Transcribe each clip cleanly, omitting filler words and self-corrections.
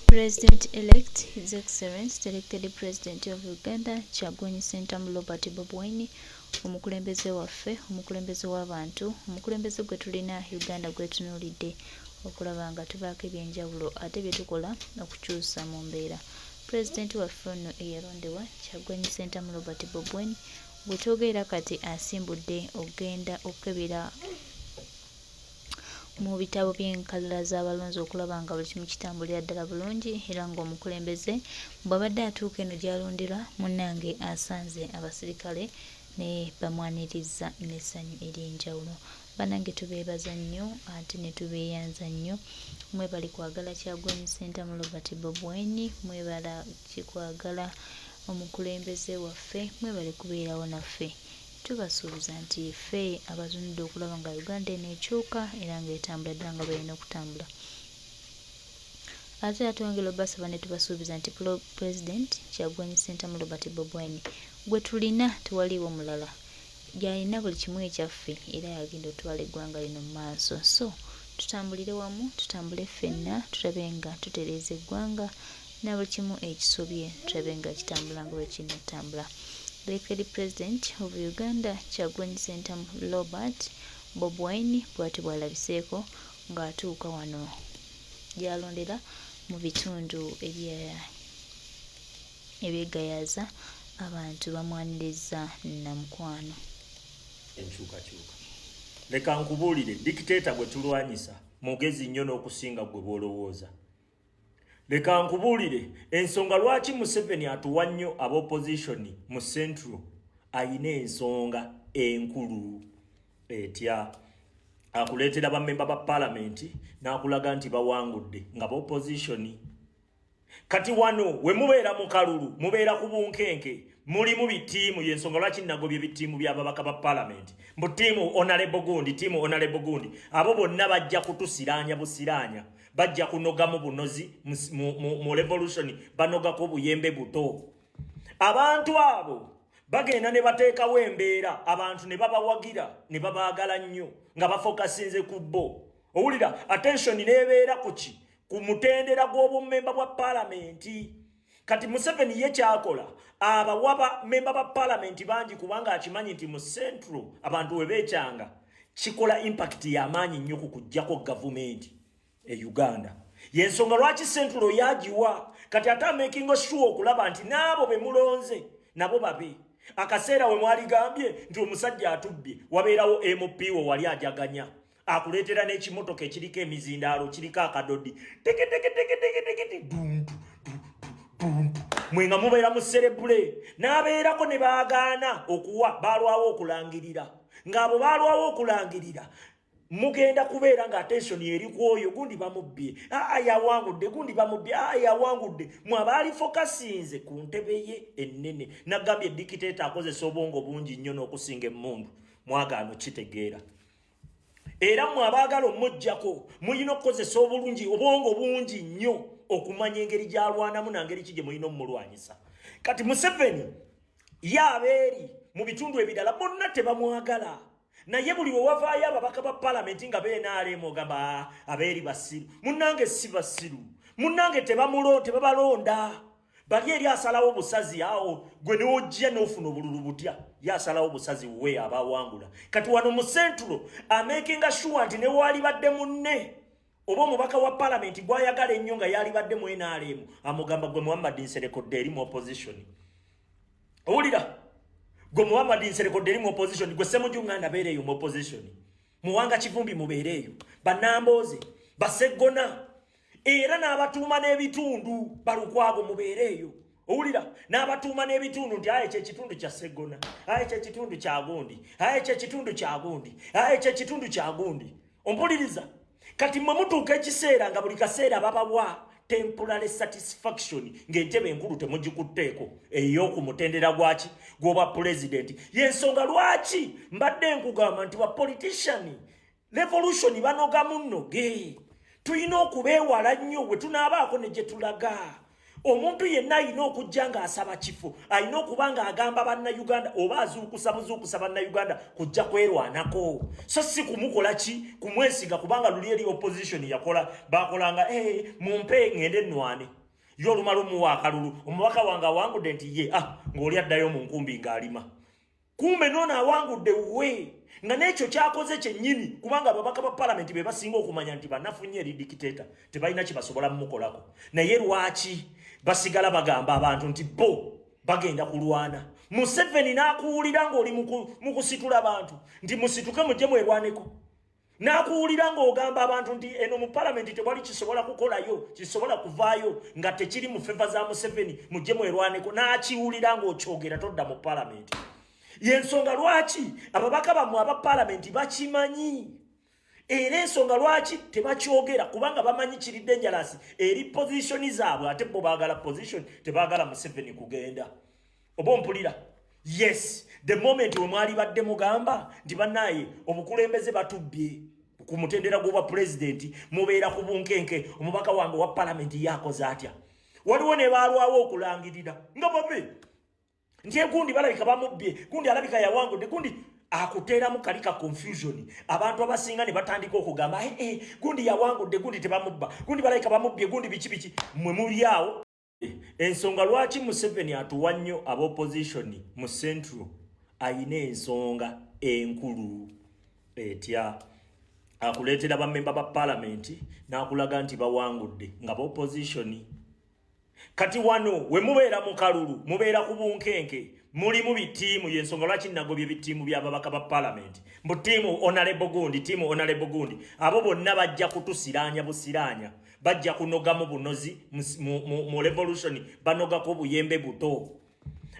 President-elect His Excellency the elected President of Uganda Kyagulanyi Ssentamu Robert Bobi Wine omukulembeze waffe omukulembeze w'abantu omukulembeze gwe tulina Uganda gwe tunuulidde okulaba nga tubaako ebyenjawulo ate bye tukola okukyusa mu mbeera. Pulezidenti waffe ono eyalondebwa Kyagulanyi Ssentamu Robert Bobi Wine gwe twogerera kati asimbudde okugenda okukebera mu bitabo by'enkalala z'abalonzi okulaba nga buli kimu kitambulira ddala bulungi era ng'omukulembeze bw'abadde atuuka eno gy'alonderwa munnange asanze abasirikale ne bamwaniriza n'essanyu ery'enjawulo. Bannange tubeebaza nnyo ate ne tubeeyanza nnyo. Mwebali kwagala Kyagulanyi Ssentamu Robert Bobi Wine, mwebala kikwagala omukulembeze waffe, mwebale kubeerawo naffe. Tubasuubiza nti ffe abatunudde okulaba nga Uganda eneekyuka era ng'etambula ddala nga balina okutambula. Ate atwongera obasaba ne tubasuubiza nti Pulezidenti Kyagulanyi Ssentamu Robert Bobi Wine gwe tulina tewaliiwo mulala, gy'alina buli kimu ekyaffe era yagenda otwala eggwanga lino mu maaso. So tutambulire wamu, tutambule ffenna, tulabe nga tutereeza eggwanga na buli kimu ekisobye tulabe nga kitambula nga bwe kinatambula. The elected President of Uganda Kyagulanyi Ssentamu Robert Bobi Wine bw'ati bw'alabiseeko ng'atuuka wano gy'alondera mu bitundu ebyegayaza abantu bamwaniriza namukwano. Enkyukakyuka leka nkubuulire dikiteeta gwe tulwanyisa mugezi nnyo n'okusinga gwe bw'olowooza. Leka nkubuulire ensonga lwaki Museveni atuwa nnyo ab'opposition mu Central ayina ensonga enkulu etya akuleetera bammemba ba paalamenti n'akulaga nti bawangudde nga b'opposition. Kati wano we mubeera mu kalulu mubeera ku bunkenke mulimu bitiimu y'ensonga lwaki nagobye bitiimu by'ababaka ba paalamenti mbu tiimu honorable gundi tiimu honorable gundi abo bonna bajja kutusiraanya busiraanya bajja kunogamu bunozi mu revolution banogako buyembe buto. Abantu abo bagenda ne bateekawo embeera abantu ne babawagira ne babaagala nnyo nga bafokasinze ku bo. Owulira attention neebeera ku ki ku mutendera gw'obummemba bwa paalamenti. Kati Museveni ye kyakola abawaba memba ba paalamenti bangi kubanga akimanyi nti mu Central abantu we beekyanga kikola impact y'amaanyi nnyo ku kuggyako gavumenti e Uganda. Y'ensonga lwaki Central yagiwa kati ate making sure okulaba nti n'abo be mulonze nabo babe. Akaseera we mwaligambye nti omusajja atubbye wabeerawo MP wo wali ajaganya akuleetera n'ekimotoka ekiriko emizindaalo kiriko akadodi teke dundu mwenga mubeera mu serebule n'abeerako ne baagaana okuwa baalwawo okulangirira ng'abo baalwawo okulangirira mugenda kubeera nga attention eri ku oyo gundi bamubbye yawangudde gundi bamubbye yawangudde mwabaali fokasinze ku ntebe ye ennene. Nagambye dikiteeta akozesa obwongo bungi nnyo n'okusinga emmundu mwagaano kitegeera era mwabaagala omujjako muyina okukozesa obulungi obwongo bungi nnyo okumanya engeri gy'alwanamu nangeri ki gye mulina omulwanyisa. Kati Museveni yabeeri mu bitundu ebirala bonna tebamwagala naye buli we wavaayo ababaka ba paalamenti nga BNRM ogamba abeeri basiru. Munnange si basiru, munnange tebabalonda bali eri asalawo obusazi awo gwe n'ojja n'ofuna obululu butya yasalawo obusazi we abawangula. Kati wano mu Central amakinga sure nti ne wali badde munne oba omubaka wa paalamenti gw'ayagala ennyo nga yali badde mu NRM amugamba gwe Muhammad Nserekodde eri mu opposition. Owulira gwe Muhammad Nserekodde eri mu opposition gwe Ssemujjunganda beereeyo mu opposition Muwanga Kivumbi mubeereeyo Bannambooze Baseggona era n'abatuuma n'ebitundu Balukwago mubeereeyo. Owulira n'abatuuma n'ebitundu nti aye kyekitundu kya Sseggona aye kyekitundu kya Gundi aye kyekitundu kya Gundi aye kyekitundu kya Gundi. Ompuliriza kati mwe mutuuka ekiseera nga buli kaseera babawa temporary satisfaction ng'entebe enkulu temugikutteeko ey'okumutendera gwaki gw'obwa pulezidenti. Y'ensonga lwaki mbadde nkugamba nti ba politician revolution banoga munnoge tulina okubeewala nnyo bwe tunaabaako ne gye tulaga. omuntu yenna alina okujja ng'asaba kifo alina okuba ng'agamba bannayuganda oba azuukusa bannayuganda kujja kwerwanako so si kumukola ki kumwesiga kubanga luli eri opposition yakola bakolanga mumpe ngende nnwane yo olumala omuwa akalulu omubaka wange awangudde nti ye ng'oli addayo mu nkumbi ng'alima kumbe nono awangudde we nga n'ekyo kyakoze kyennyini kubanga ababaka ba palamenti be basinga okumanya nti bannafunye eri dikiteta tebalina kibasobola mumukolako naye lwaki basigala bagamba abantu nti bo bagenda kulwana Museveni n'akuwulira ng'oli mu kusitula abantu nti musituke mujje mwerwaneko n'akuwulira ng'ogamba abantu nti eno mu palamenti tewali kisobola kukolayo kisobola kuvaayo nga tekiri mu feva za Museveni mujje mwerwaneko n'akiwulira ng'okyogera todda mu palamenti yensonga lwaki ababaka bammwe aba palamenti bakimanyi era ensonga lwaki tebakyogera kubanga bamanyi kiri dangerous eri position zaabwe ate bo baagala position tebaagala Museveni kugenda oba ompulira yes the moment we mwali badde mugamba nti bannaye obukulembeze batubbye ku mutendera gw'obwa president mubeera ku bunkenke omubaka wange wa palamenti yakoze atya waliwo ne baalwawo okulangirira nga babe nti gundi balabika bamubbye gundi alabika yawangudde gundi akuteeramu kalika confusion abantu abasinga ne batandika okugamba gundi yawangudde gundi tebamubba gundi balabika bamubbye gundi biki mwe muli awo ensonga lwaki Museveni atuwa nnyo ab'opposition mu central ayina ensonga enkulu etya akuleetera bammemba ba palamenti n'akulaga nti bawangudde nga b'opposition kati wano we mubeera mu kalulu mubeera ku bunkenke muli mu bitiimu yensonga lwaki nagobye bitiimu by'ababaka ba palamenti mbu tiimu honorable gundi abo bonna bajja kutusiraanya busiraanya bajja kunogamu bunozi mu revolution banogako buyembe buto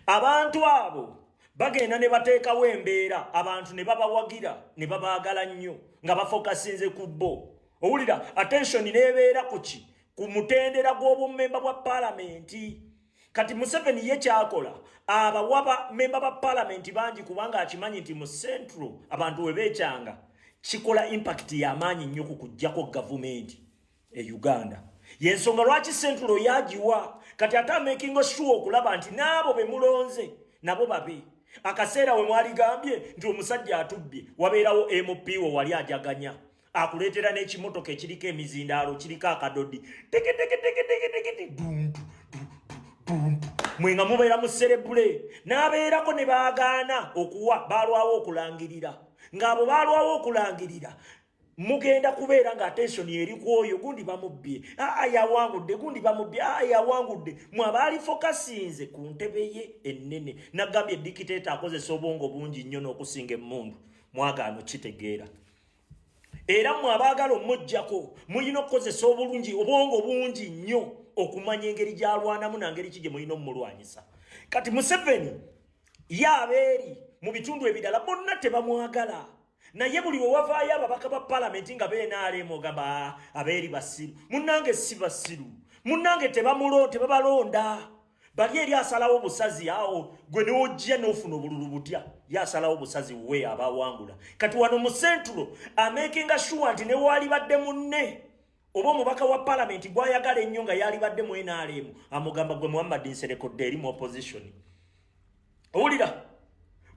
abantu abo bagenda ne bateekawo embeera abantu ne babawagira ne babaagala nnyo nga bafokasinze ku bo owulira attention neebeera kuki ku mutendera gw'obummemba bwa palamenti kati Museveni ye kyakola abawaba memba ba palamenti bangi kubanga akimanyi nti mu central abantu webeekyanga kikola impact y'amaanyi nnyo ku kujjako gavumenti e Uganda yensonga lwaki central yagiwa kati ate making sure okulaba nti n'abo be mulonze nabo babe akaseera we mwaligambye nti omusajja atubbye wabeerawo MP wo wali ajaganya akuleetera n'ekimotoka ekiriko emizindaalo kiriko akadodi teke dundu mwenga mubeera mu cerebule n'abeerako ne baagaana okuwa baalwawo okulangirira ng'abo baalwawo okulangirira mugenda kubeera nga attention eri kwoyo gundi bamubbye yawangudde gundi bamubbye yawangudde mwabaali fokasinze ku ntebe ye ennene nagambye dikiteta akozesa obwongo bungi nnyo n'okusinga emmundu mwagaano kitegeera era mmwe abaagala omujjako muyina okukozesa obulungi obwongo bungi nnyo okumanya engeri gy'alwanamu nangeri ki gye mulina omumulwanyisa kati Museveni ye abeeri mu bitundu ebirala bonna tebamwagala naye buli we wavaayo ababaka ba palamenti nga beenaalemu ogamba abeeri basiru munnange si basiru munnange tebabalonda bali eri asalawo obusazi awo gwe n'ojja n'ofuna obululu butya yasalawo obusazi we abawangula kati wano mu central amakinga sure nti ne waali badde munne oba omubaka wa palamenti gwayagala ennyo nga yali badde mu NRM amugamba gwe Muhammad Nserekodde eri mu opposition owulira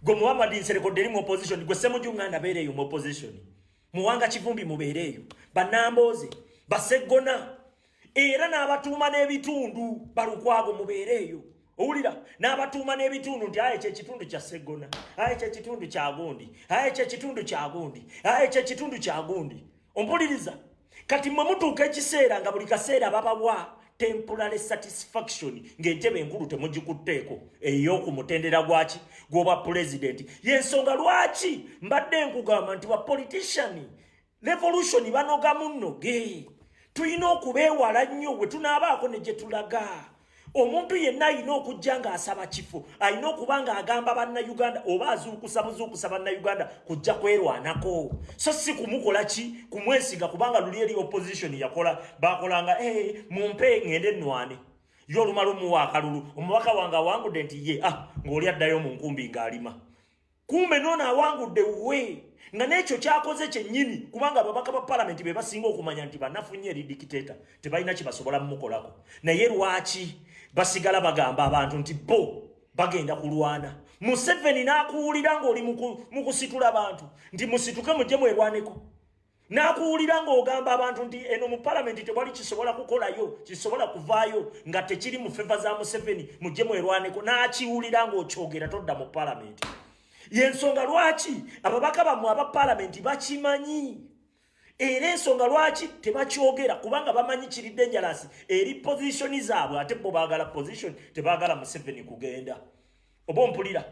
gwe Muhammad Nserekodde eri mu opposition gwe Ssemujjunganda abeereeyo mu opposition Muwanga Kivumbi mubeereeyo bannambooze baseggona era n'abatuuma n'ebitundu balukwago mubeereeyo owulira n'abatuuma n'ebitundu nti aye kyekitundu kya Sseggona aye kyekitundu kya Gundi aye kyekitundu kya Gundi aye kyekitundu kya Gundi ompuliriza kati mwe mutuuka ekiseera nga buli kaseera babawa temporary satisfaction ng'entebe enkulu temugikutteeko ey'okumutendera gwaki gw'obwa pulezidenti yensonga lwaki mbadde nkugamba nti bapolitician revolution banogamu nnoge tulina okubeewala nnyo bwe tunaabaako ne gye tulaga omuntu yenna alina okujja ng'asaba kifo alina okuba ng'agamba bannayuganda oba azuukusa bannayuganda kujja kwerwanako so si kumukola ki kumwesiga kubanga luli eri opposition yakola bakolanga mumpe ngende nnwane yo olumala omuwa akalulu omubaka wange awangudde nti ye ng'oli addayo mu nkumbi ng'alima kumbe nona awangudde we nga n'ekyo kyakoze kyennyini kubanga ababaka ba palamenti be basinga okumanya nti bannafunye eri dikiteeta tebalina kye basobola mumukolako naye lwaki basigala bagamba abantu nti bo bagenda kulwana Museveni n'akuwulira ng'oli mu kusitula abantu nti musituke mujje mwerwaneko n'akuwulira ng'ogamba abantu nti eno mu palamenti tewali kisobola kukolayo kisobola kuvaayo nga tekiri mu feva za Museveni mujje mwerwaneko n'akiwulira ng'okyogera todda mu palamenti yensonga lwaki ababaka bammwe aba palamenti bakimanyi era ensonga lwaki tebakyogera kubanga bamanyi kiri dangerous eri position zaabwe ate bo baagala position tebaagala Museveni kugenda oba mpulira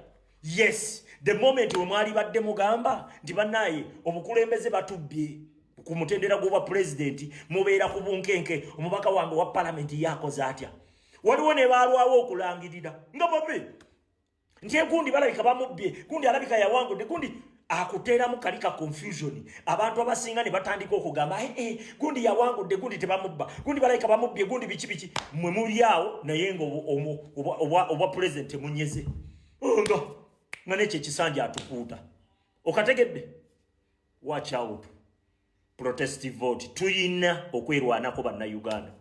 yes the moment we mwali badde mugamba nti bannaye obukulembeze batubbye ku mutendera gw'obwa president mubeera ku bunkenke omubaka wange wa palamenti yakoze atya waliwo ne baalwawo okulangirira nga babe nti gundi balabika bamubbye gundi alabika yawangudde gundi akuteeramu kalika confusion abantu abasinga ne batandika okugamba gundi yawangudde gundi tebamubba gundi balabika bamubbye gundi biki mwe muli awo naye nga obwa president munyeze nga nekyo ekisanja atukuuta okategedde watch out protestive vote tuyina okwerwanako bannayuganda